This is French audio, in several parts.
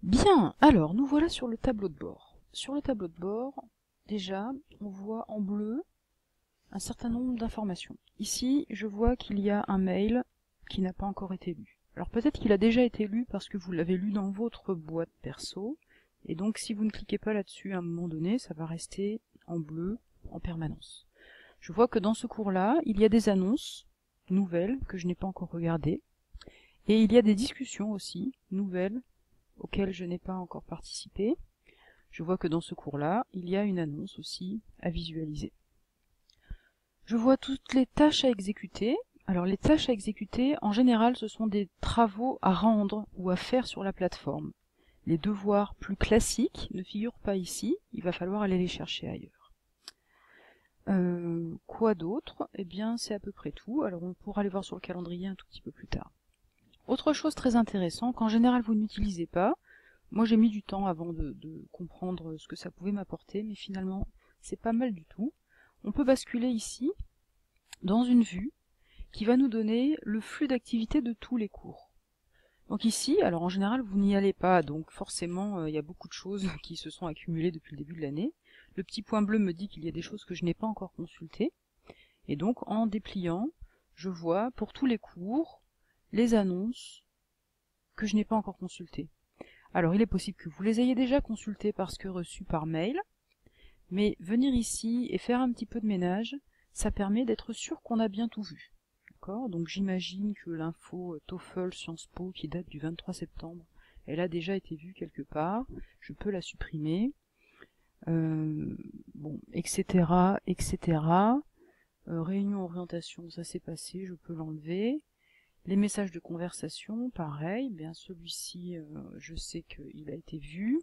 Bien, alors nous voilà sur le tableau de bord. Sur le tableau de bord, déjà, on voit en bleu un certain nombre d'informations. Ici, je vois qu'il y a un mail qui n'a pas encore été lu. Alors peut-être qu'il a déjà été lu parce que vous l'avez lu dans votre boîte perso, et donc si vous ne cliquez pas là-dessus à un moment donné, ça va rester en bleu en permanence. Je vois que dans ce cours-là, il y a des annonces nouvelles que je n'ai pas encore regardées, et il y a des discussions aussi nouvelles auxquelles je n'ai pas encore participé. Je vois que dans ce cours-là, il y a une annonce aussi à visualiser. Je vois toutes les tâches à exécuter. Alors les tâches à exécuter, en général, ce sont des travaux à rendre ou à faire sur la plateforme. Les devoirs plus classiques ne figurent pas ici, il va falloir aller les chercher ailleurs. Quoi d'autre? Eh bien, c'est à peu près tout. Alors on pourra aller voir sur le calendrier un tout petit peu plus tard. Autre chose très intéressante, qu'en général vous n'utilisez pas, moi j'ai mis du temps avant de comprendre ce que ça pouvait m'apporter, mais finalement c'est pas mal du tout. On peut basculer ici dans une vue qui va nous donner le flux d'activité de tous les cours. Donc ici, alors en général vous n'y allez pas, donc forcément il y a beaucoup de choses qui se sont accumulées depuis le début de l'année. Le petit point bleu me dit qu'il y a des choses que je n'ai pas encore consultées, et donc en dépliant, je vois pour tous les cours les annonces que je n'ai pas encore consultées. Alors il est possible que vous les ayez déjà consultées parce que reçues par mail, mais venir ici et faire un petit peu de ménage, ça permet d'être sûr qu'on a bien tout vu. D'accord ? Donc j'imagine que l'info TOEFL Sciences Po qui date du 23 septembre, elle a déjà été vue quelque part, je peux la supprimer, bon, etc., etc. Réunion orientation, ça s'est passé, je peux l'enlever. Les messages de conversation, pareil, bien celui-ci, je sais qu'il a été vu.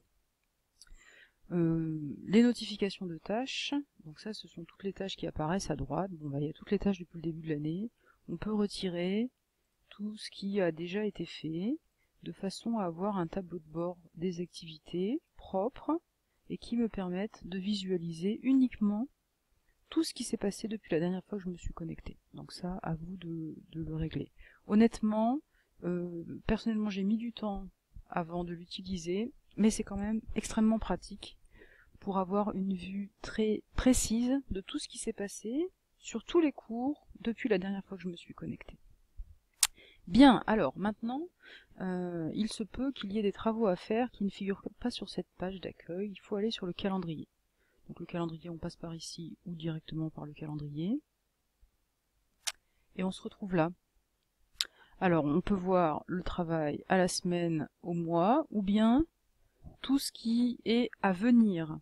Les notifications de tâches, donc ça ce sont toutes les tâches qui apparaissent à droite, bon bah il y a toutes les tâches depuis le début de l'année, on peut retirer tout ce qui a déjà été fait, de façon à avoir un tableau de bord des activités propres, et qui me permettent de visualiser uniquement tout ce qui s'est passé depuis la dernière fois que je me suis connectée. Donc ça, à vous de le régler. Honnêtement, personnellement j'ai mis du temps avant de l'utiliser, mais c'est quand même extrêmement pratique pour avoir une vue très précise de tout ce qui s'est passé sur tous les cours depuis la dernière fois que je me suis connectée. Bien, alors maintenant, il se peut qu'il y ait des travaux à faire qui ne figurent pas sur cette page d'accueil, il faut aller sur le calendrier. Donc le calendrier, on passe par ici ou directement par le calendrier. Et on se retrouve là. Alors on peut voir le travail à la semaine, au mois, ou bien tout ce qui est à venir.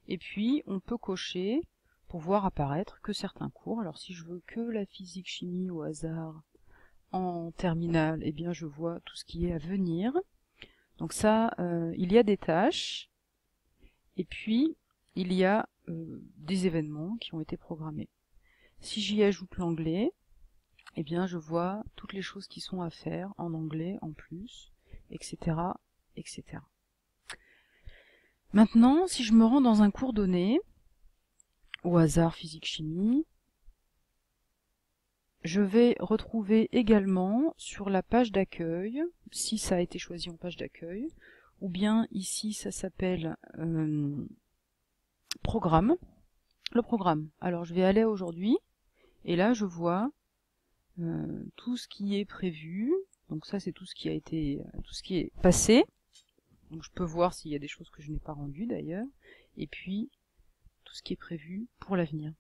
Et puis on peut cocher pour voir apparaître que certains cours. Alors si je veux que la physique-chimie au hasard en terminale, eh bien je vois tout ce qui est à venir. Donc ça, il y a des tâches, et puis il y a des événements qui ont été programmés. Si j'y ajoute l'anglais, eh bien je vois toutes les choses qui sont à faire en anglais en plus, etc., etc. Maintenant, si je me rends dans un cours donné, au hasard physique-chimie, je vais retrouver également sur la page d'accueil, si ça a été choisi en page d'accueil, ou bien ici ça s'appelle programme, le programme. Alors je vais aller à aujourd'hui, et là je vois tout ce qui est prévu, donc ça c'est tout ce qui a été, tout ce qui est passé, donc je peux voir s'il y a des choses que je n'ai pas rendues d'ailleurs, et puis tout ce qui est prévu pour l'avenir.